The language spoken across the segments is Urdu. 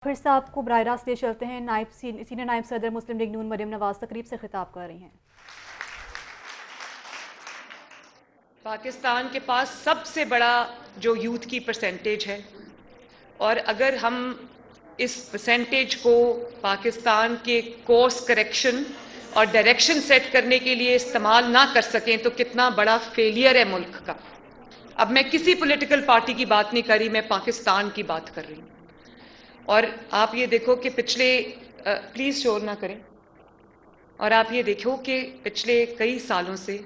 پھر سے آپ کو براہ راست لے چلتے ہیں. سینئر نائب صدر مسلم لیگ نون مریم نواز تقریب سے خطاب کر رہی ہیں. پاکستان کے پاس سب سے بڑا جو یوتھ کی پرسنٹیج ہے، اور اگر ہم اس پرسنٹیج کو پاکستان کے کورس کریکشن اور ڈائریکشن سیٹ کرنے کے لیے استعمال نہ کر سکیں تو کتنا بڑا فیلئر ہے ملک کا. اب میں کسی پولیٹیکل پارٹی کی بات نہیں کر رہی، میں پاکستان کی بات کر رہی ہوں. اور آپ یہ دیکھو کہ پلیز شور نہ کریں، اور آپ یہ دیکھو کہ پچھلے کئی سالوں سے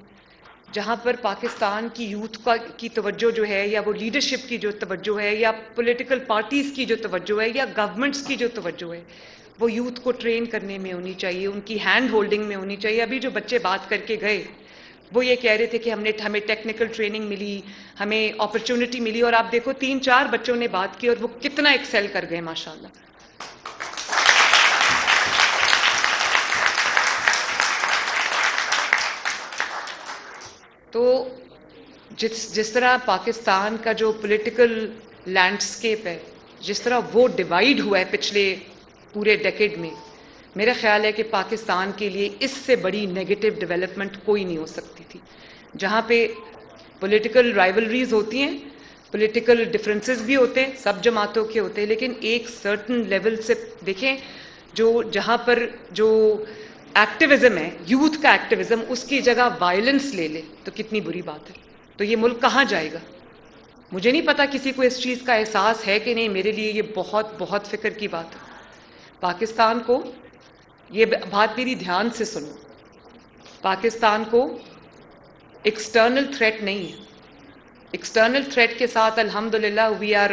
جہاں پر پاکستان کی یوتھ کی توجہ جو ہے، یا وہ لیڈرشپ کی جو توجہ ہے، یا پولیٹیکل پارٹیز کی جو توجہ ہے، یا گورنمنٹس کی جو توجہ ہے، وہ یوتھ کو ٹرین کرنے میں ہونی چاہیے، ان کی ہینڈ ہولڈنگ میں ہونی چاہیے. ابھی جو بچے بات کر کے گئے وہ یہ کہہ رہے تھے کہ ہمیں ٹیکنیکل ٹریننگ ملی، ہمیں اپرچونٹی ملی، اور آپ دیکھو 3-4 بچوں نے بات کی اور وہ کتنا ایکسل کر گئے ماشاءاللہ. تو جس طرح پاکستان کا جو پولیٹیکل لینڈسکیپ ہے، جس طرح وہ ڈیوائیڈ ہوا ہے پچھلے پورے ڈیکیڈ میں، میرا خیال ہے کہ پاکستان کے لیے اس سے بڑی نیگیٹو ڈیولپمنٹ کوئی نہیں ہو سکتی تھی. جہاں پہ پولیٹیکل رائیولریز ہوتی ہیں، پولیٹیکل ڈفرینسز بھی ہوتے ہیں، سب جماعتوں کے ہوتے ہیں، لیکن ایک سرٹن لیول سے دیکھیں جہاں پر جو ایکٹیوزم ہے، یوتھ کا ایکٹیوزم، اس کی جگہ وائلنس لے لے تو کتنی بری بات ہے. تو یہ ملک کہاں جائے گا؟ مجھے نہیں پتا کسی کو اس چیز کا احساس ہے کہ نہیں. میرے لیے یہ بہت بہت فکر کی بات ہے. پاکستان کو، یہ بات میری دھیان سے سنو، پاکستان کو ایکسٹرنل تھریٹ نہیں ہے. ایکسٹرنل تھریٹ کے ساتھ الحمدللہ we are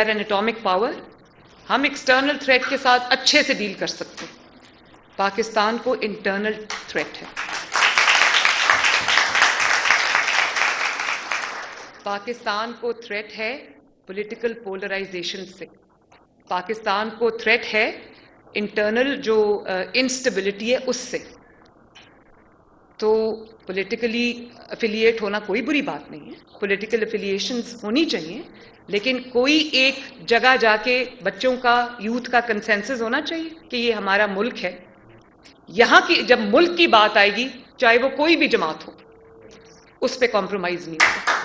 an atomic power. ہم ایکسٹرنل تھریٹ کے ساتھ اچھے سے ڈیل کر سکتے ہیں. پاکستان کو انٹرنل تھریٹ ہے. پاکستان کو تھریٹ ہے پولیٹیکل پولرائزیشن سے. پاکستان کو تھریٹ ہے انٹرنل جو انسٹیبلٹی ہے اس سے. تو پولیٹیکلی افیلیٹ ہونا کوئی بری بات نہیں ہے، پولیٹیکل افیلیشنز ہونی چاہیے، لیکن کوئی ایک جگہ جا کے بچوں کا، یوتھ کا کنسنسس ہونا چاہیے کہ یہ ہمارا ملک ہے. یہاں کی جب ملک کی بات آئے گی، چاہے وہ کوئی بھی جماعت ہو، اس پہ کمپرومائز نہیں ہوگا.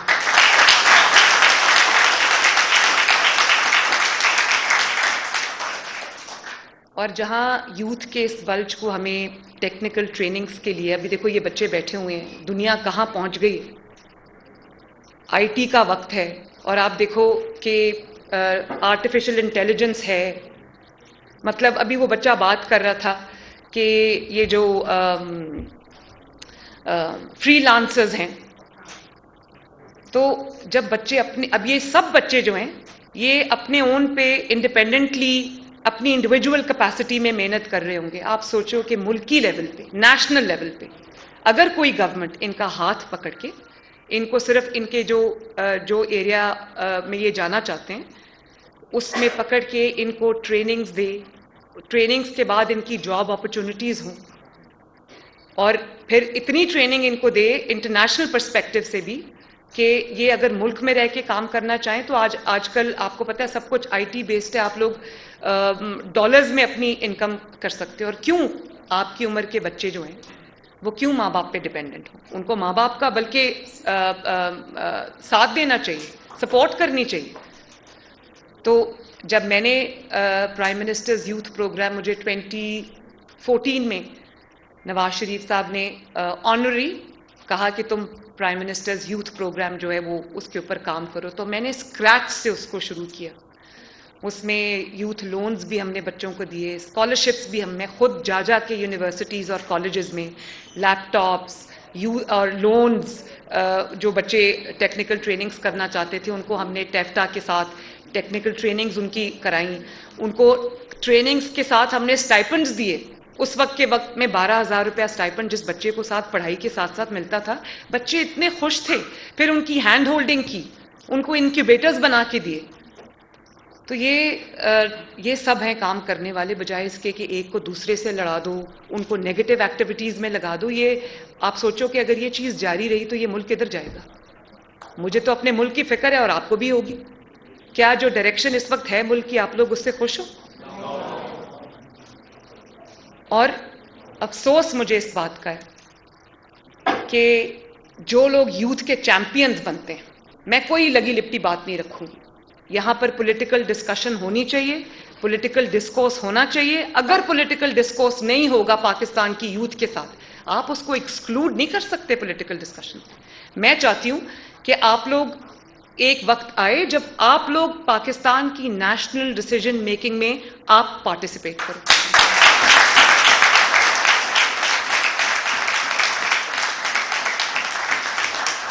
اور جہاں یوتھ کے اس بلج کو ہمیں ٹیکنیکل ٹریننگز کے لیے، ابھی دیکھو یہ بچے بیٹھے ہوئے ہیں، دنیا کہاں پہنچ گئی. آئی ٹی کا وقت ہے، اور آپ دیکھو کہ آرٹیفیشل انٹیلیجنس ہے. مطلب ابھی وہ بچہ بات کر رہا تھا کہ یہ جو فری لانسرز ہیں، تو جب بچے اب یہ سب بچے جو ہیں یہ اپنے اون پہ انڈیپینڈنٹلی اپنی انڈیویجول کیپیسٹی میں محنت کر رہے ہوں گے. آپ سوچو کہ ملکی لیول پہ، نیشنل لیول پہ اگر کوئی گورنمنٹ ان کا ہاتھ پکڑ کے ان کو صرف ان کے جو ایریا میں یہ جانا چاہتے ہیں اس میں پکڑ کے ان کو ٹریننگز دے، ٹریننگز کے بعد ان کی جاب اپرچونٹیز ہوں، اور پھر اتنی ٹریننگ ان کو دے انٹرنیشنل پرسپیکٹو سے بھی کہ یہ اگر ملک میں رہ کے کام کرنا چاہیں تو آج کل آپ کو پتہ ہے سب کچھ آئی ٹی بیسڈ ہے. آپ لوگ ڈالرز میں اپنی انکم کر سکتے ہو. اور کیوں آپ کی عمر کے بچے جو ہیں وہ کیوں ماں باپ پہ ڈیپینڈنٹ ہوں؟ ان کو ماں باپ کا بلکہ ساتھ دینا چاہیے، سپورٹ کرنی چاہیے. تو جب میں نے پرائم منسٹرز یوتھ پروگرام، مجھے 2014 میں نواز شریف صاحب نے آنرری کہا کہ تم پرائم منسٹرز یوتھ پروگرام جو ہے وہ اس کے اوپر کام کرو، تو میں نے اسکریچ سے اس کو شروع کیا. اس میں یوتھ لونز بھی ہم نے بچوں کو دیے، اسکالرشپس بھی ہم نے خود جا کے یونیورسٹیز اور کالجز میں لیپ ٹاپس اور لونز، جو بچے ٹیکنیکل ٹریننگز کرنا چاہتے تھے ان کو ہم نے ٹیفٹا کے ساتھ ٹیکنیکل ٹریننگز ان کی کرائیں. ان کو ٹریننگز کے ساتھ ہم نے اسٹائپنڈز دیے. اس وقت کے وقت میں 12,000 روپیہ اسٹائپنڈ جس بچے کو ساتھ پڑھائی کے ساتھ ساتھ ملتا تھا. بچے اتنے خوش تھے. پھر ان کی ہینڈ ہولڈنگ کی، ان کو انکیوبیٹرز بنا کے دیے. تو یہ سب ہیں کام کرنے والے، بجائے اس کے کہ ایک کو دوسرے سے لڑا دو، ان کو نیگیٹو ایکٹیویٹیز میں لگا دو. یہ آپ سوچو کہ اگر یہ چیز جاری رہی تو یہ ملک کدھر جائے گا؟ مجھے تو اپنے ملک کی فکر ہے اور آپ کو بھی ہوگی. کیا جو ڈائریکشن اس وقت ہے ملک کی آپ لوگ اس سے خوش ہو؟ اور افسوس مجھے اس بات کا ہے کہ جو لوگ یوتھ کے چیمپئنز بنتے ہیں، میں کوئی لگی لپٹی بات نہیں رکھوں گی، یہاں پر پولیٹیکل ڈسکشن ہونی چاہیے، پولیٹیکل ڈسکورس ہونا چاہیے. اگر پولیٹیکل ڈسکورس نہیں ہوگا پاکستان کی یوتھ کے ساتھ، آپ اس کو ایکسکلوڈ نہیں کر سکتے پولیٹیکل ڈسکشن. میں چاہتی ہوں کہ آپ لوگ ایک وقت آئے جب آپ لوگ پاکستان کی نیشنل ڈیسیجن میکنگ میں آپ پارٹیسپیٹ کرو.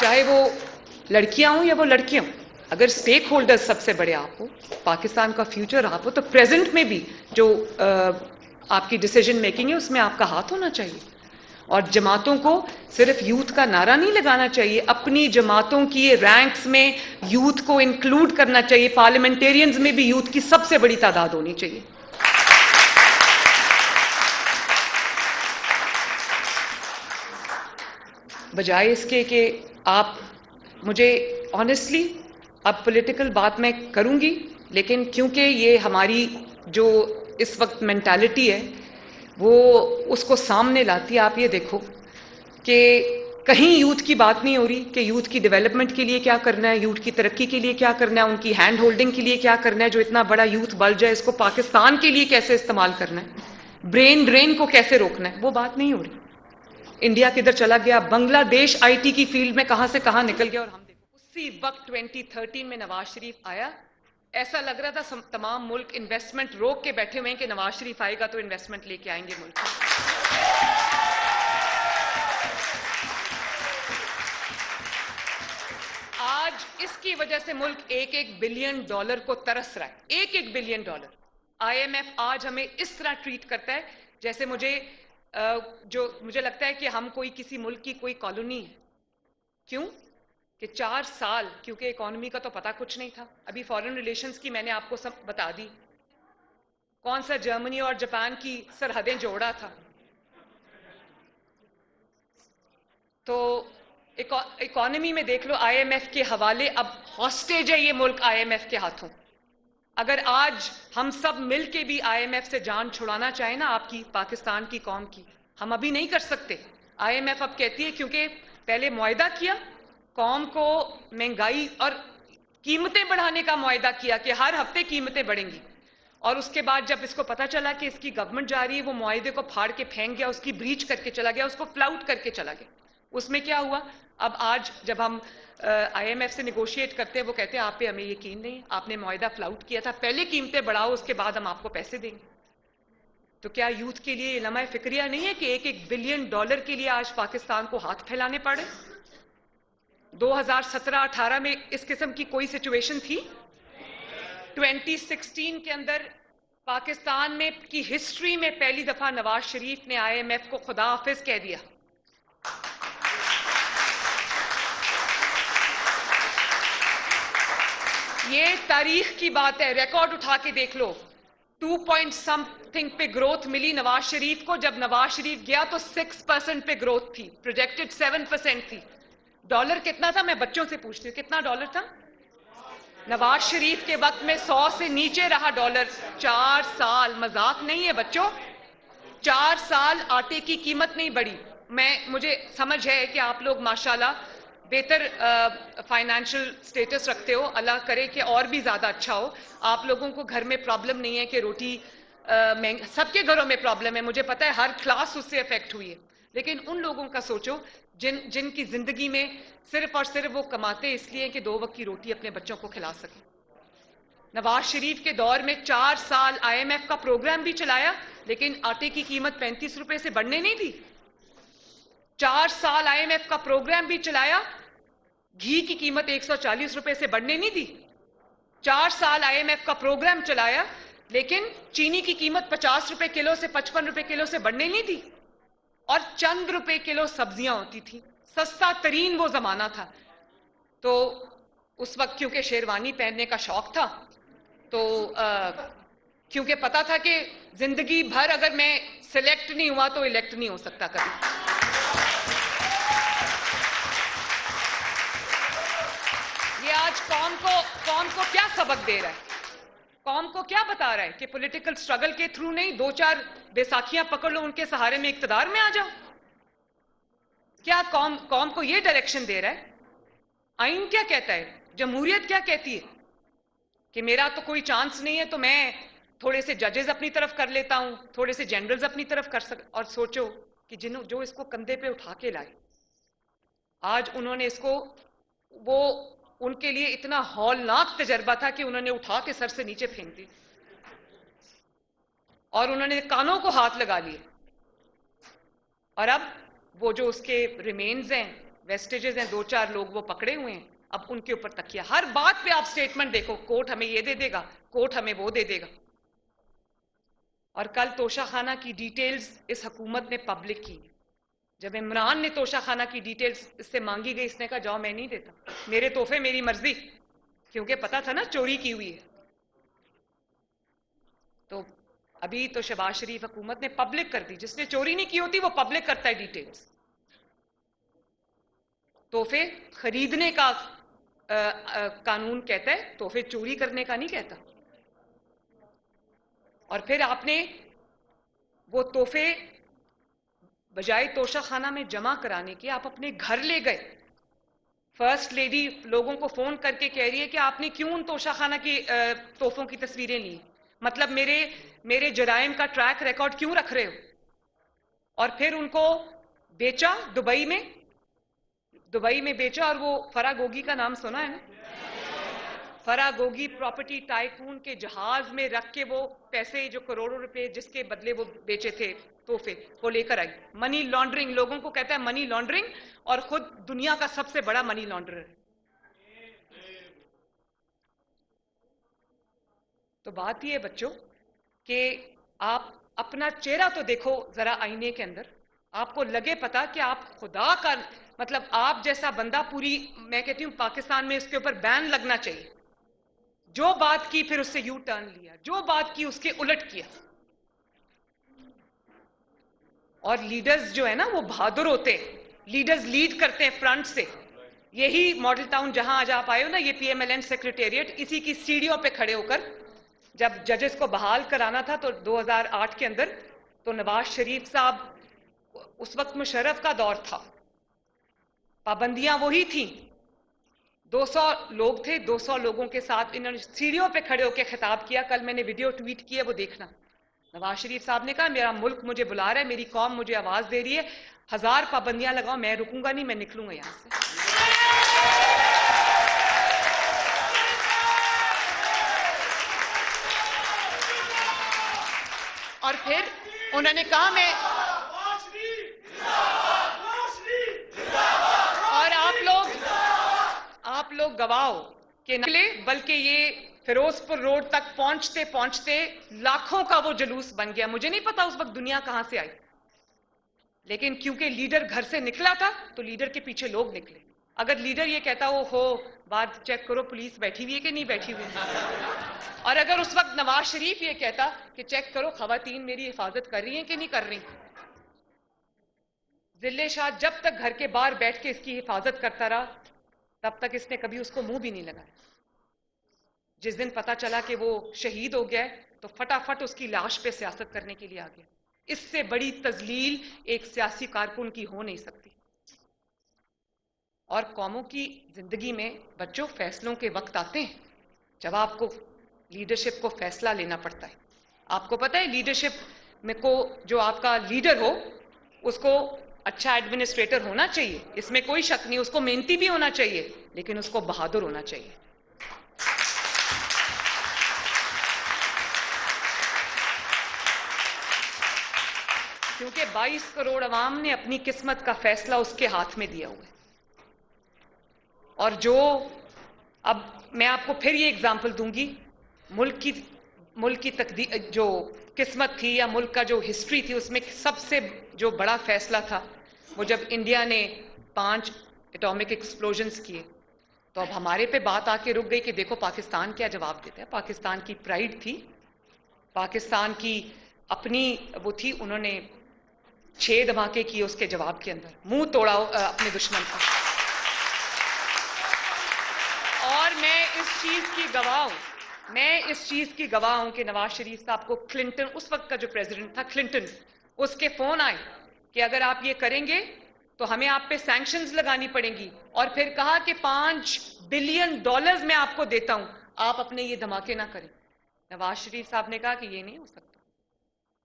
چاہے وہ لڑکیاں ہوں یا وہ لڑکیاں ہوں، اگر اسٹیک ہولڈر سب سے بڑے آپ ہو، پاکستان کا فیوچر آپ ہو، تو پریزنٹ میں بھی جو آپ کی ڈیسیجن میکنگ ہے اس میں آپ کا ہاتھ ہونا چاہیے. اور جماعتوں کو صرف یوتھ کا نعرہ نہیں لگانا چاہیے، اپنی جماعتوں کی رینکس میں یوتھ کو انکلوڈ کرنا چاہیے. پارلیمنٹیرینز میں بھی یوتھ کی سب سے بڑی تعداد ہونی چاہیے. بجائے اس کے کہ آپ مجھے آنیسٹلی، اب پولیٹیکل بات میں کروں گی، لیکن کیونکہ یہ ہماری جو اس وقت مینٹالٹی ہے وہ اس کو سامنے لاتی ہے. آپ یہ دیکھو کہ کہیں یوتھ کی بات نہیں ہو رہی کہ یوتھ کی ڈیولپمنٹ کے لیے کیا کرنا ہے، یوتھ کی ترقی کے لیے کیا کرنا ہے، ان کی ہینڈ ہولڈنگ کے لیے کیا کرنا ہے. جو اتنا بڑا یوتھ بلج ہے اس کو پاکستان کے لیے کیسے استعمال کرنا ہے، برین ڈرین کو کیسے روکنا ہے، وہ بات نہیں ہو رہی. انڈیا کدھر چلا گیا، بنگلہ دیش آئی ٹی کی فیلڈ میں کہاں سے کہاں نکل گیا. اور ہم دیکھو اسی وقت 2013 میں نواز شریف آیا، ایسا لگ رہا تھا تمام ملک انویسٹمنٹ روک کے بیٹھے ہوئے ہیں کہ نواز شریف آئے گا تو انویسٹمنٹ لے کے آئیں گے ملک میں. آج اس کی وجہ سے ملک $1 بلین کو ترس رہا ہے. $1 بلین. IMF آج ہمیں اس طرح ٹریٹ کرتا ہے جیسے مجھے لگتا ہے کہ ہم کسی ملک کی کوئی کالونی ہے. کیوں کہ 4 سال، کیونکہ اکانومی کا تو پتہ کچھ نہیں تھا. ابھی فارن ریلیشنز کی میں نے آپ کو سب بتا دی، کون سا جرمنی اور جاپان کی سرحدیں جوڑا تھا. تو اکانومی میں دیکھ لو IMF کے حوالے، اب ہاسٹیج ہے یہ ملک IMF کے ہاتھوں. اگر آج ہم سب مل کے بھی IMF سے جان چھڑانا چاہیں نا آپ کی، پاکستان کی قوم کی، ہم ابھی نہیں کر سکتے. IMF اب کہتی ہے کیونکہ پہلے معاہدہ کیا، قوم کو مہنگائی اور قیمتیں بڑھانے کا معاہدہ کیا کہ ہر ہفتے قیمتیں بڑھیں گی، اور اس کے بعد جب اس کو پتہ چلا کہ اس کی گورنمنٹ جا رہی ہے، وہ معاہدے کو پھاڑ کے پھینک گیا، اس کی بریچ کر کے چلا گیا، اس کو فلاؤٹ کر کے چلا گیا. اس میں کیا ہوا؟ اب آج جب ہم IMF سے نیگوشیٹ کرتے ہیں، وہ کہتے ہیں آپ پہ ہمیں یقین نہیں، آپ نے معاہدہ فلاؤٹ کیا تھا، پہلے قیمتیں بڑھاؤ اس کے بعد ہم آپ کو پیسے دیں گے. تو کیا یوتھ کے لیے لمحہ فکریہ نہیں ہے کہ $1 بلین کے لیے آج پاکستان کو ہاتھ پھیلانے پڑے؟ 2017-18 میں اس قسم کی کوئی سچویشن تھی؟ 2016 کے اندر پاکستان میں کی ہسٹری میں پہلی دفعہ نواز شریف نے IMF کو خدا حافظ کہہ دیا. یہ تاریخ کی بات ہے، ریکارڈ اٹھا کے دیکھ لو. 2 پہ گروتھ ملی نواز شریف کو. جب نواز شریف گیا تو 6% پہ گروتھ تھی، پروجیکٹڈ 7% تھی. ڈالر کتنا تھا؟ میں بچوں سے پوچھتی ہوں کتنا ڈالر تھا نواز شریف کے وقت میں؟ 100 سے نیچے رہا ڈالر. 4 سال، مذاق نہیں ہے بچوں، 4 سال آٹے کی قیمت نہیں بڑھی. مجھے سمجھ ہے کہ آپ لوگ ماشاءاللہ بہتر فائنینشل سٹیٹس رکھتے ہو، اللہ کرے کہ اور بھی زیادہ اچھا ہو. آپ لوگوں کو گھر میں پرابلم نہیں ہے کہ روٹی سب کے گھروں میں پرابلم ہے، مجھے پتا ہے ہر کلاس اس سے افیکٹ ہوئی ہے. لیکن ان لوگوں کا سوچو جن کی زندگی میں صرف اور صرف وہ کماتے اس لیے کہ 2 وقت کی روٹی اپنے بچوں کو کھلا سکیں. نواز شریف کے دور میں 4 سال IMF کا پروگرام بھی چلایا، لیکن آٹے کی قیمت 35 روپے سے بڑھنے نہیں دی. 4 سال IMF کا پروگرام بھی چلایا، گھی کی قیمت 140 روپے سے بڑھنے نہیں دی. 4 سال IMF کا پروگرام چلایا، لیکن چینی کی قیمت 50 روپے کلو سے 55 روپے کلو سے بڑھنے نہیں دی. اور چند روپے کلو سبزیاں ہوتی تھی، سستا ترین وہ زمانہ تھا. تو اس وقت کیونکہ شیروانی پہننے کا شوق تھا، تو کیونکہ پتا تھا کہ زندگی بھر اگر میں سلیکٹ نہیں ہوا تو الیکٹ نہیں ہو سکتا کبھی. یہ آج قوم کو کیا سبق دے رہا ہے؟ قوم کو کیا بتا رہا ہے کہ پولیٹیکل سٹرگل کے تھرو نہیں، 2-4 بیساکھیاں پکڑ لو، ان کے سہارے میں اقتدار میں آ جاؤ؟ کیا قوم کو یہ ڈائریکشن دے رہا ہے؟ آئین کیا کہتا ہے؟ جمہوریت کیا کہتی ہے؟ کہ میرا تو کوئی چانس نہیں ہے تو میں تھوڑے سے ججز اپنی طرف کر لیتا ہوں، تھوڑے سے جنرلز اپنی طرف اور سوچو کہ جو اس کو کندھے پہ اٹھا کے لائے، آج انہوں نے اس کو، وہ ان کے لیے اتنا ہولناک تجربہ تھا کہ انہوں نے اٹھا کے سر سے نیچے پھینک دی اور انہوں نے کانوں کو ہاتھ لگا لیے، اور اب وہ جو اس کے ریمینز ہیں، ویسٹیجز ہیں، 2-4 لوگ وہ پکڑے ہوئے ہیں، اب ان کے اوپر تکیہ، ہر بات پہ آپ سٹیٹمنٹ دیکھو، کورٹ ہمیں یہ دے دے گا، کورٹ ہمیں وہ دے دے گا۔ اور کل توشہ خانہ کی ڈیٹیلز اس حکومت نے پبلک کی، جب عمران نے توشہ خانہ کی ڈیٹیلز اس سے مانگی گئی، اس نے کہا جاؤ میں نہیں دیتا، میرے تحفے میری مرضی، کیونکہ پتا تھا نا چوری کی ہوئی ہے۔ تو ابھی تو شہباز شریف حکومت نے پبلک کر دی، جس نے چوری نہیں کی ہوتی وہ پبلک کرتا ہے ڈیٹیلز۔ تحفے خریدنے کا قانون کہتا ہے، تحفے چوری کرنے کا نہیں کہتا۔ اور پھر آپ نے وہ تحفے بجائے توشہ خانہ میں جمع کرانے کے آپ اپنے گھر لے گئے۔ فرسٹ لیڈی لوگوں کو فون کر کے کہہ رہی ہے کہ آپ نے کیوں ان توشہ خانہ کی تحفوں کی تصویریں لی، مطلب میرے جرائم کا ٹریک ریکارڈ کیوں رکھ رہے ہو؟ اور پھر ان کو بیچا دبئی میں بیچا، اور وہ فرا گوگی کا نام سنا ہے نا؟ فرا گوگی پراپرٹی ٹائکون کے جہاز میں رکھ کے وہ پیسے جو کروڑوں روپے جس کے بدلے وہ بیچے تھے تحفے، وہ لے کر آئی۔ منی لانڈرنگ، لوگوں کو کہتا ہے منی لانڈرنگ، اور خود دنیا کا سب سے بڑا منی لانڈرر ہے۔ تو بات یہ ہے بچوں کہ آپ اپنا چہرہ تو دیکھو ذرا آئینے کے اندر، آپ کو لگے پتا کہ آپ خدا کا، مطلب آپ جیسا بندہ پوری، میں کہتی ہوں پاکستان میں اس کے اوپر بین لگنا چاہیے۔ جو بات کی پھر اس سے یو ٹرن لیا، جو بات کی اس کے الٹ کیا۔ اور لیڈرز جو ہے نا وہ بہادر ہوتے ہیں، لیڈرز لیڈ کرتے ہیں فرنٹ سے۔ یہی ماڈل ٹاؤن جہاں آج آپ آئے ہو نا، یہ P M L N secretariat, اسی کی سیڑھیوں پہ کھڑے ہو کر جب ججز کو بحال کرانا تھا تو 2008 کے اندر، تو نواز شریف صاحب، اس وقت مشرف کا دور تھا، پابندیاں وہی تھیں، 200 لوگ تھے، 200 لوگوں کے ساتھ انہوں نے سیڑھیوں پہ کھڑے ہو کے خطاب کیا۔ کل میں نے ویڈیو ٹویٹ کی ہے، وہ دیکھنا۔ نواز شریف صاحب نے کہا میرا ملک مجھے بلا رہا ہے، میری قوم مجھے آواز دے رہی ہے، 1000 پابندیاں لگاؤ، میں رکوں گا نہیں، میں نکلوں گا یہاں سے۔ اور پھر انہوں نے کہا میں، اور آپ لوگ گواہ ہو کہ نکلے، بلکہ یہ فیروز پور روڈ تک پہنچتے پہنچتے لاکھوں کا وہ جلوس بن گیا۔ مجھے نہیں پتا اس وقت دنیا کہاں سے آئی، لیکن کیونکہ لیڈر گھر سے نکلا تھا تو لیڈر کے پیچھے لوگ نکلے۔ اگر لیڈر یہ کہتا ہو بات چیک کرو پولیس بیٹھی ہوئی ہے کہ نہیں بیٹھی ہوئی، اور اگر اس وقت نواز شریف یہ کہتا کہ چیک کرو خواتین میری حفاظت کر رہی ہیں کہ نہیں کر رہی، ذلے شاہ جب تک گھر کے باہر بیٹھ کے اس کی حفاظت کرتا رہا تب تک اس نے کبھی اس کو منہ بھی نہیں لگایا۔ جس دن پتا چلا کہ وہ شہید ہو گیا تو فٹافٹ اس کی لاش پہ سیاست کرنے کے لیے آ گیا۔ اس سے بڑی تذلیل ایک سیاسی کارکن کی ہو نہیں سکتی۔ اور قوموں کی زندگی میں بچوں فیصلوں کے وقت آتے ہیں جب آپ کو لیڈرشپ کو فیصلہ لینا پڑتا ہے۔ آپ کو پتہ ہے لیڈرشپ میں کو جو آپ کا لیڈر ہو اس کو اچھا ایڈمنسٹریٹر ہونا چاہیے، اس میں کوئی شک نہیں، اس کو محنتی بھی ہونا چاہیے، لیکن اس کو بہادر ہونا چاہیے۔ کیونکہ 22 کروڑ عوام نے اپنی قسمت کا فیصلہ اس کے ہاتھ میں دیا ہوا ہے۔ اور جو اب میں آپ کو پھر یہ اگزامپل دوں گی، ملک کی تقدیر جو قسمت تھی یا ملک کا جو ہسٹری تھی، اس میں سب سے جو بڑا فیصلہ تھا وہ جب انڈیا نے 5 ایٹامک ایکسپلوژنز کیے، تو اب ہمارے پہ بات آ کے رک گئی کہ دیکھو پاکستان کیا جواب دیتا ہے۔ پاکستان کی پرائیڈ تھی، پاکستان کی اپنی وہ تھی، انہوں نے 6 دھماکے کیے اس کے جواب کے اندر، منہ توڑا اپنے دشمن کا۔ اس چیز کی گواہ ہوں میں اس چیز کی گواہ ہوں کہ نواز شریف صاحب کو کلنٹن, اس وقت کا جو پریزیڈنٹ تھا کلنٹن, اس کے فون آئے کہ اگر آپ یہ کریں گے تو ہمیں آپ پہ سینکشنز لگانی پڑیں گی, اور پھر کہا کہ $5 بلین میں آپ کو دیتا ہوں, آپ اپنے یہ دھماکے نہ کریں. نواز شریف صاحب نے کہا کہ یہ نہیں ہو سکتا,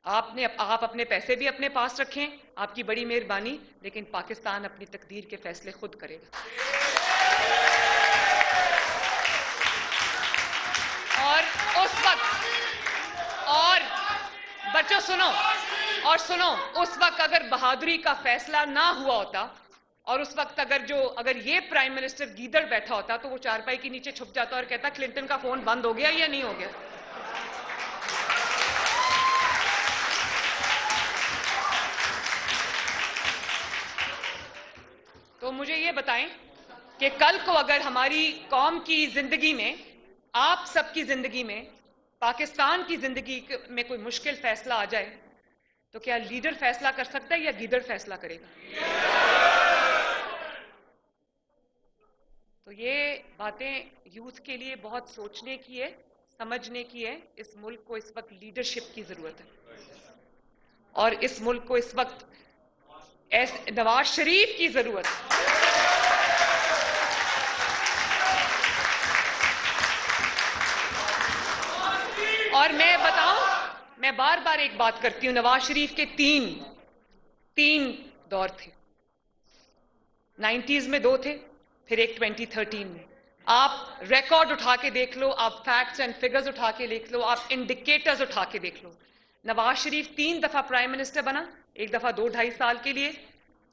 آپ اپنے پیسے بھی اپنے پاس رکھیں, آپ کی بڑی مہربانی, لیکن پاکستان اپنی تقدیر کے فیصلے خود کرے گا. اور اس وقت, اور بچوں سنو, اس وقت اگر بہادری کا فیصلہ نہ ہوا ہوتا, اور اس وقت اگر یہ پرائم منسٹر گیدڑ بیٹھا ہوتا تو وہ چارپائی کے نیچے چھپ جاتا اور کہتا کلنٹن کا فون بند ہو گیا یا نہیں ہو گیا. تو مجھے یہ بتائیں کہ کل کو اگر ہماری قوم کی زندگی میں, آپ سب کی زندگی میں, پاکستان کی زندگی میں کوئی مشکل فیصلہ آ جائے تو کیا لیڈر فیصلہ کر سکتا ہے یا گیدڑ فیصلہ کرے گا؟ تو یہ باتیں یوتھ کے لیے بہت سوچنے کی ہے, سمجھنے کی ہے. اس ملک کو اس وقت لیڈرشپ کی ضرورت ہے, اور اس ملک کو اس وقت نواز شریف کی ضرورت ہے. اور میں بتاؤں, میں بار بار ایک بات کرتی ہوں, نواز شریف کے تین دور تھے. 90s میں 2 تھے, پھر ایک 2013 میں. آپ ریکارڈ اٹھا کے دیکھ لو, آپ فیکٹس اینڈ فگرز اٹھا کے دیکھ لو, آپ انڈیکیٹرز اٹھا کے دیکھ لو. نواز شریف 3 دفعہ پرائم منسٹر بنا, ایک دفعہ 2-2.5 سال کے لیے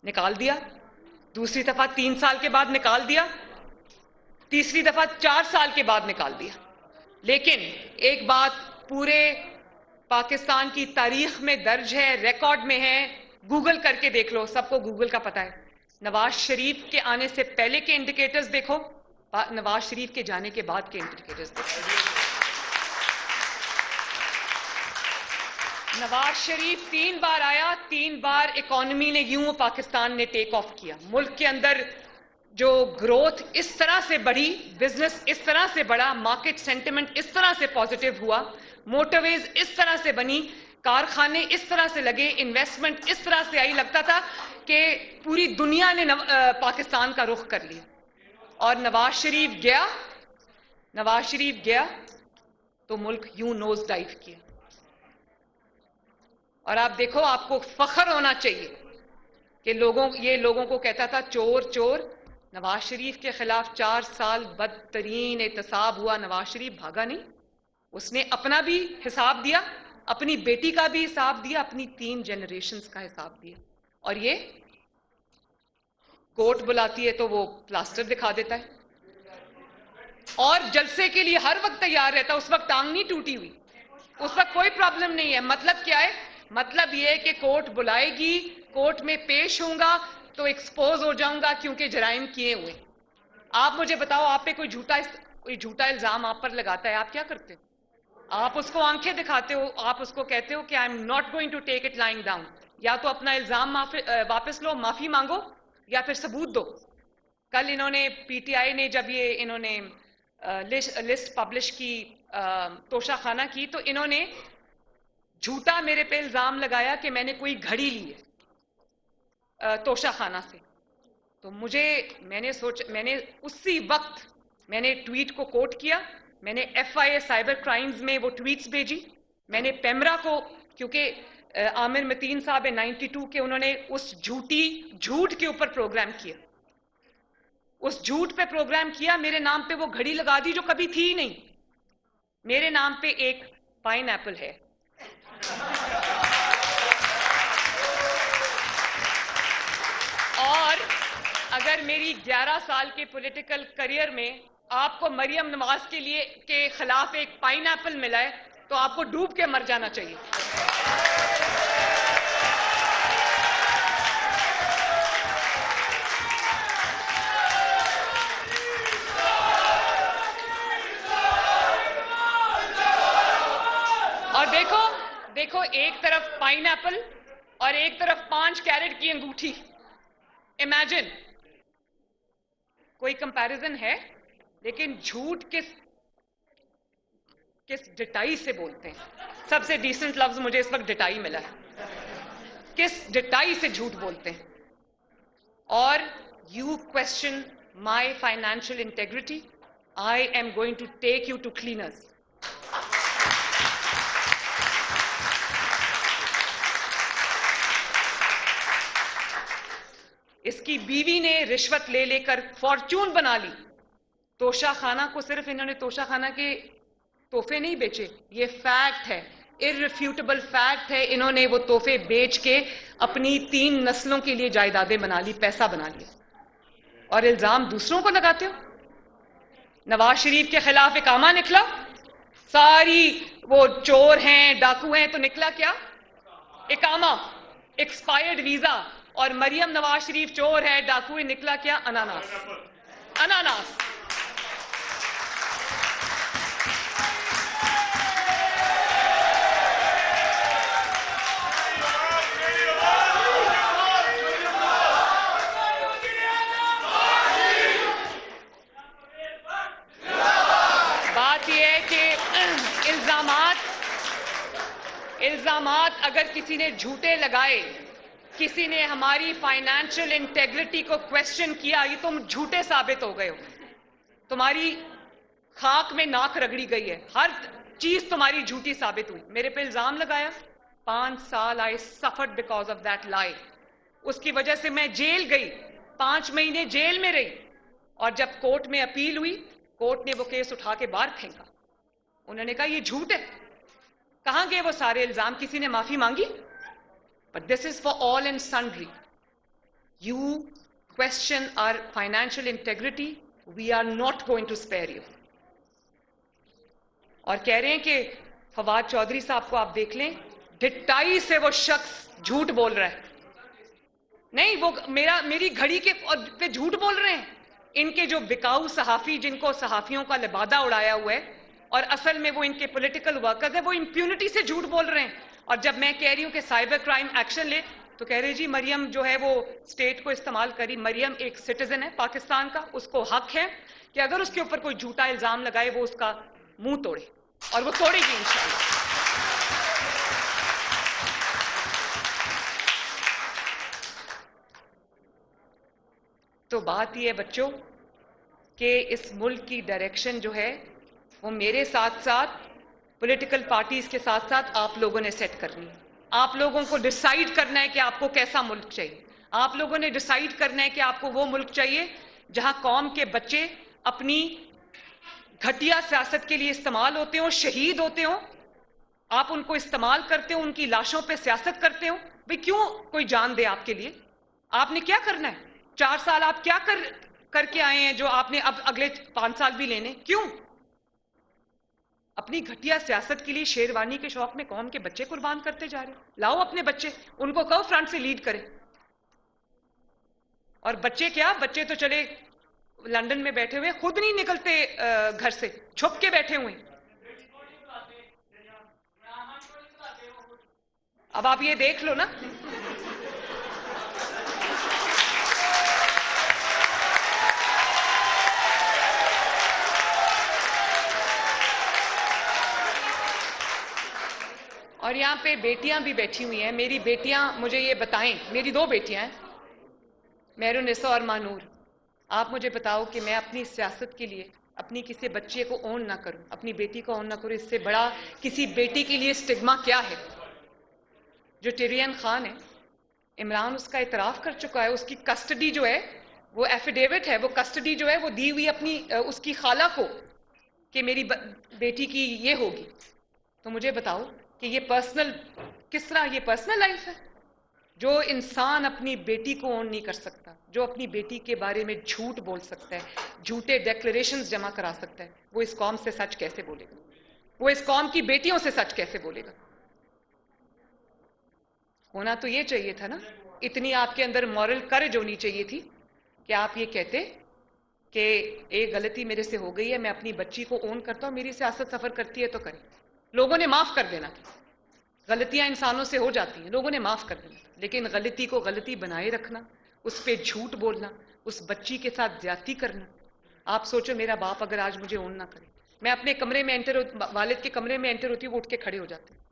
نکال دیا, دوسری دفعہ 3 سال کے بعد نکال دیا, تیسری دفعہ 4 سال کے بعد نکال دیا. لیکن ایک بات پورے پاکستان کی تاریخ میں درج ہے, ریکارڈ میں ہے, گوگل کر کے دیکھ لو, سب کو گوگل کا پتہ ہے. نواز شریف کے آنے سے پہلے کے انڈیکیٹرز دیکھو, نواز شریف کے جانے کے بعد کے انڈیکیٹرز دیکھو. نواز شریف 3 بار آیا, 3 بار اکانومی نے یوں پاکستان نے ٹیک آف کیا. ملک کے اندر جو گروتھ اس طرح سے بڑھی, بزنس اس طرح سے بڑھا, مارکیٹ سینٹیمنٹ اس طرح سے پازیٹیو ہوا, موٹرویز اس طرح سے بنی, کارخانے اس طرح سے لگے, انویسٹمنٹ اس طرح سے آئی, لگتا تھا کہ پوری دنیا نے پاکستان کا رخ کر لیا. اور نواز شریف گیا تو ملک یوں نوز ڈائیو کیا. اور آپ دیکھو, آپ کو فخر ہونا چاہیے کہ لوگوں کو کہتا تھا چور چور. نواز شریف کے خلاف 4 سال بدترین احتساب ہوا, نواز شریف بھاگا نہیں, اس نے اپنا بھی حساب دیا, اپنی بیٹی کا بھی حساب دیا, اپنی 3 جنریشنز کا حساب دیا. اور یہ کورٹ بلاتی ہے تو وہ پلاسٹر دکھا دیتا ہے, اور جلسے کے لیے ہر وقت تیار رہتا. اس وقت ٹانگ نہیں ٹوٹی ہوئی, اس وقت کوئی پرابلم نہیں ہے. مطلب کیا ہے؟ مطلب یہ ہے کہ کورٹ بلائے گی, کورٹ میں پیش ہوں گا تو ایکسپوز ہو جاؤں گا کیونکہ جرائم کیے ہوئے. آپ مجھے بتاؤ, آپ پہ کوئی جھوٹا الزام آپ پر لگاتا ہے, آپ کیا کرتے ہو؟ آپ اس کو آنکھیں دکھاتے ہو, آپ اس کو کہتے ہو کہ I'm not going to take it lying down. یا تو اپنا الزام واپس لو, معافی مانگو, یا پھر ثبوت دو. کل انہوں نے پی ٹی آئی نے جب انہوں نے لسٹ پبلش کی, توشہ خانہ کی, تو انہوں نے جھوٹا میرے پہ الزام لگایا کہ میں نے کوئی گھڑی لی ہے توشہ خانہ سے. تو میں نے اسی وقت میں نے ٹویٹ کو کوٹ کیا, میں نے FIA سائبر کرائمز میں وہ ٹویٹس بھیجی, میں نے پیمرا کو, کیونکہ عامر متین صاحب 92 کے, انہوں نے اس جھوٹ کے اوپر پروگرام کیا, اس جھوٹ پہ پروگرام کیا, میرے نام پہ وہ گھڑی لگا دی جو کبھی تھی ہی نہیں. میرے نام پہ ایک پائن ایپل ہے. اور اگر میری 11 سال کے پولیٹیکل کریئر میں آپ کو مریم نواز کے خلاف ایک پائن ایپل ملا ہے تو آپ کو ڈوب کے مر جانا چاہیے. اور دیکھو ایک طرف پائن ایپل اور ایک طرف 5 کیرٹ کی انگوٹھی. امیجن, کوئی کمپیریزن ہے؟ لیکن جھوٹ کس ڈٹائی سے بولتے ہیں. سب سے ڈیسنٹ لفظ مجھے اس وقت ڈٹائی ملا ہے. کس ڈٹائی سے جھوٹ بولتے ہیں. اور you question my financial integrity, I am going to take you to cleaners. اس کی بیوی نے رشوت لے لے کر فارچون بنا لی. توشہ خانہ کو صرف انہوں نے توشہ خانہ کے تحفے نہیں بیچے, یہ فیکٹ ہے, irrefutable فیکٹ ہے. انہوں نے وہ تحفے بیچ کے اپنی 3 نسلوں کے لیے جائیدادیں بنا لی, پیسہ بنا لیا. اور الزام دوسروں کو لگاتے ہو. نواز شریف کے خلاف اقامہ نکلا, ساری وہ چور ہیں, ڈاکو ہیں, تو نکلا کیا؟ اقامہ, ایکسپائرڈ ویزا. اور مریم نواز شریف چور ہے, ڈاکو ہے, نکلا کیا؟ اناناس. اناناس. بات یہ ہے کہ الزامات اگر کسی نے جھوٹے لگائے, کسی نے ہماری فائنینشیل انٹیگریٹی کو کوشچن کیا, یہ تم جھوٹے ثابت ہو گئے ہو. تمہاری خاک میں ناک رگڑی گئی ہے, ہر چیز تمہاری جھوٹی ثابت ہوئی. میرے پہ الزام لگایا, 5 سال I suffered because of that lie. اس کی وجہ سے میں جیل گئی, 5 مہینے جیل میں رہی. اور جب کورٹ میں اپیل ہوئی, کورٹ نے وہ کیس اٹھا کے باہر پھینکا. انہوں نے کہا یہ جھوٹ ہے. کہاں گئے وہ سارے الزام؟ کسی نے معافی مانگی؟ But this is for all and sundry. You question our financial integrity, we are not going to spare you. اور کہہ رہے ہیں کہ فواد چودھری صاحب کو آپ دیکھ لیں, ڈٹائی سے وہ شخص جھوٹ بول رہا ہے. نہیں, وہ میری گھڑی کے پہ جھوٹ بول رہے ہیں. ان کے جو بکاؤ صحافی, جن کو صحافیوں کا لبادہ اڑایا ہوا ہے, اور اصل میں وہ ان کے پولیٹیکل ورکرز ہیں, وہ امپیونٹی سے جھوٹ بول رہے ہیں. اور جب میں کہہ رہی ہوں کہ سائبر کرائم ایکشن لے, تو کہہ رہے جی مریم جو ہے وہ اسٹیٹ کو استعمال کری. مریم ایک سٹیزن ہے پاکستان کا, اس کو حق ہے کہ اگر اس کے اوپر کوئی جھوٹا الزام لگائے وہ اس کا منہ توڑے, اور وہ توڑے گی انشاءاللہ. تو بات یہ ہے بچوں کہ اس ملک کی ڈائریکشن جو ہے وہ میرے ساتھ ساتھ پولیٹیکل پارٹیز کے ساتھ ساتھ آپ لوگوں نے سیٹ کرنی ہے. آپ لوگوں کو ڈیسائیڈ کرنا ہے کہ آپ کو کیسا ملک چاہیے. آپ لوگوں نے ڈیسائیڈ کرنا ہے کہ آپ کو وہ ملک چاہیے جہاں قوم کے بچے اپنی گھٹیا سیاست کے لیے استعمال ہوتے ہوں, شہید ہوتے ہوں. آپ ان کو استعمال کرتے ہو, ان کی لاشوں پہ سیاست کرتے ہو. بھئی کیوں کوئی جان دے آپ کے لیے؟ آپ نے کیا کرنا ہے؟ 4 سال آپ کیا کر کے آئے ہیں جو آپ نے اب اگلے 5 سال بھی لینے؟ کیوں؟ اپنی گھٹیا سیاست کے لیے شیروانی کے شوق میں قوم کے بچے قربان کرتے جا رہے ہیں. لاؤ اپنے بچے, ان کو کہو فرنٹ سے لیڈ کریں. اور بچے کیا, بچے تو چلے لندن میں بیٹھے ہوئے, خود نہیں نکلتے گھر سے, چھپ کے بیٹھے ہوئے. اب آپ یہ دیکھ لو نا. اور یہاں پہ بیٹیاں بھی بیٹھی ہوئی ہیں. میری بیٹیاں مجھے یہ بتائیں, میری 2 بیٹیاں ہیں, مہرالنساء اور مانور. آپ مجھے بتاؤ کہ میں اپنی سیاست کے لیے اپنی کسی بچے کو اون نہ کروں, اپنی بیٹی کو اون نہ کروں, اس سے بڑا کسی بیٹی کے لیے اسٹگما کیا ہے؟ جو ٹیرین خان ہے, عمران اس کا اعتراف کر چکا ہے. اس کی کسٹڈی جو ہے وہ ایفیڈیوٹ ہے, وہ کسٹڈی جو ہے وہ دی ہوئی اپنی اس کی خالہ کو کہ میری بیٹی کی یہ ہوگی. تو مجھے بتاؤ کہ یہ پرسنل, کس طرح یہ پرسنل لائف ہے؟ جو انسان اپنی بیٹی کو اون نہیں کر سکتا, جو اپنی بیٹی کے بارے میں جھوٹ بول سکتا ہے, جھوٹے ڈیکلریشنز جمع کرا سکتا ہے, وہ اس قوم سے سچ کیسے بولے گا؟ وہ اس قوم کی بیٹیوں سے سچ کیسے بولے گا؟ ہونا تو یہ چاہیے تھا نا, اتنی آپ کے اندر مورل کریج ہونی چاہیے تھی کہ آپ یہ کہتے کہ ایک غلطی میرے سے ہو گئی ہے, میں اپنی بچی کو اون کرتا ہوں, میری سیاست سفر کرتی ہے تو کرے. لوگوں نے معاف کر دینا تھا. غلطیاں انسانوں سے ہو جاتی ہیں, لوگوں نے معاف کر دینا. لیکن غلطی کو غلطی بنائے رکھنا, اس پہ جھوٹ بولنا, اس بچی کے ساتھ زیادتی کرنا, آپ سوچو میرا باپ اگر آج مجھے اون نہ کرے, میں اپنے کمرے میں والد کے کمرے میں انٹر ہوتی ہوں, وہ اٹھ کے کھڑے ہو جاتے ہیں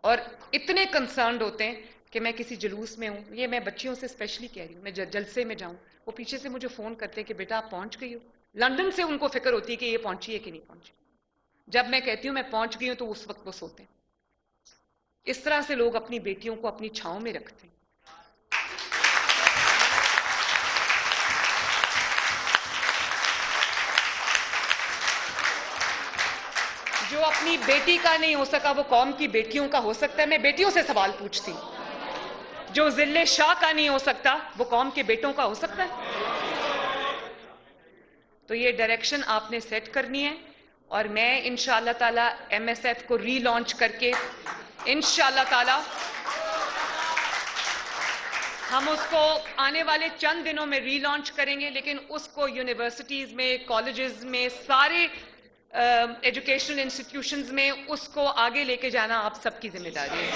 اور اتنے کنسرنڈ ہوتے ہیں کہ میں کسی جلوس میں ہوں, یہ میں بچیوں سے اسپیشلی کہہ رہی ہوں, میں جلسے میں جاؤں, وہ پیچھے سے مجھے فون کرتے ہیں کہ بیٹا آپ پہنچ گئی ہو. لندن سے ان کو فکر ہوتی ہے کہ یہ پہنچی ہے کہ نہیں پہنچی. جب میں کہتی ہوں میں پہنچ گئی ہوں تو اس وقت وہ سوتے ہیں. اس طرح سے لوگ اپنی بیٹیوں کو اپنی چھاؤں میں رکھتے ہیں. جو اپنی بیٹی کا نہیں ہو سکا وہ قوم کی بیٹیوں کا ہو سکتا ہے. میں بیٹیوں سے سوال پوچھتی ہوں, جو ذل شاہ کا نہیں ہو سکتا وہ قوم کے بیٹوں کا ہو سکتا ہے؟ تو یہ ڈائریکشن آپ نے سیٹ کرنی ہے, اور میں انشاءاللہ تعالی ایم ایس ایف کو ری لانچ کر کے انشاءاللہ تعالی ہم اس کو آنے والے چند دنوں میں ری لانچ کریں گے, لیکن اس کو یونیورسٹیز میں, کالجز میں, سارے ایجوکیشنل انسٹیٹیوشنز میں اس کو آگے لے کے جانا آپ سب کی ذمہ داری ہے.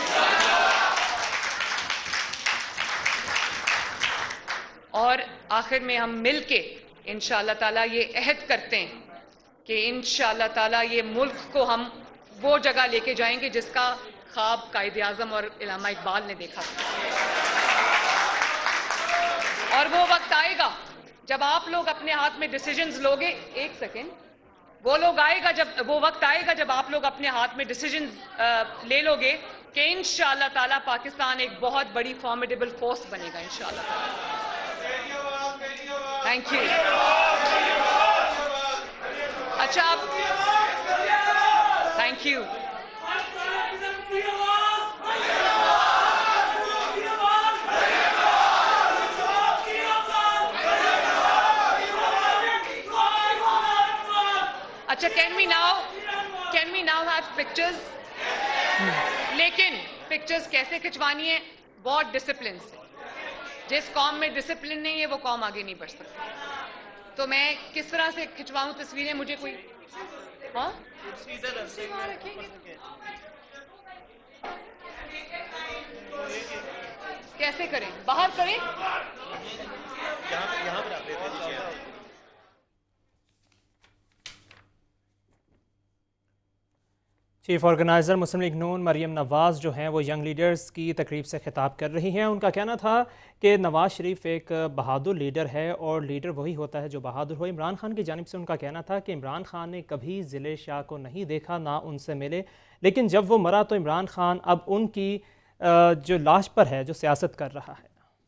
اور آخر میں ہم مل کے انشاءاللہ تعالیٰ یہ عہد کرتے ہیں کہ انشاءاللہ تعالیٰ یہ ملک کو ہم وہ جگہ لے کے جائیں گے جس کا خواب قائد اعظم اور علامہ اقبال نے دیکھا تھا. اور وہ وقت آئے گا جب آپ لوگ اپنے ہاتھ میں ڈیسیجنز لوگے. ایک سیکنڈ, وہ وقت آئے گا جب آپ لوگ اپنے ہاتھ میں ڈیسیجنز لے لو گے کہ انشاءاللہ تعالیٰ پاکستان ایک بہت بڑی فارمیڈیبل فورس بنے گا انشاءاللہ تعالیٰ. Thank you. اچھا آپ, تھینک یو. اچھا, can we now have pictures? لیکن پکچرز کیسے کھنچوانی ہے؟ بہت ڈسپلن سے. جس قوم میں ڈسپلن نہیں ہے وہ قوم آگے نہیں بڑھ سکتی. تو میں کس طرح سے کھنچواؤں تصویریں؟ مجھے کوئی ہاں کیسے کریں؟ باہر کریں؟ چیف آرگنائزر مسلم لیگ نون مریم نواز جو ہیں وہ ینگ لیڈرز کی تقریب سے خطاب کر رہی ہیں. ان کا کہنا تھا کہ نواز شریف ایک بہادر لیڈر ہے اور لیڈر وہی ہوتا ہے جو بہادر ہو. عمران خان کی جانب سے ان کا کہنا تھا کہ عمران خان نے کبھی ضلع شاہ کو نہیں دیکھا, نہ ان سے ملے, لیکن جب وہ مرا تو عمران خان اب ان کی جو لاش پر ہے جو سیاست کر رہا ہے.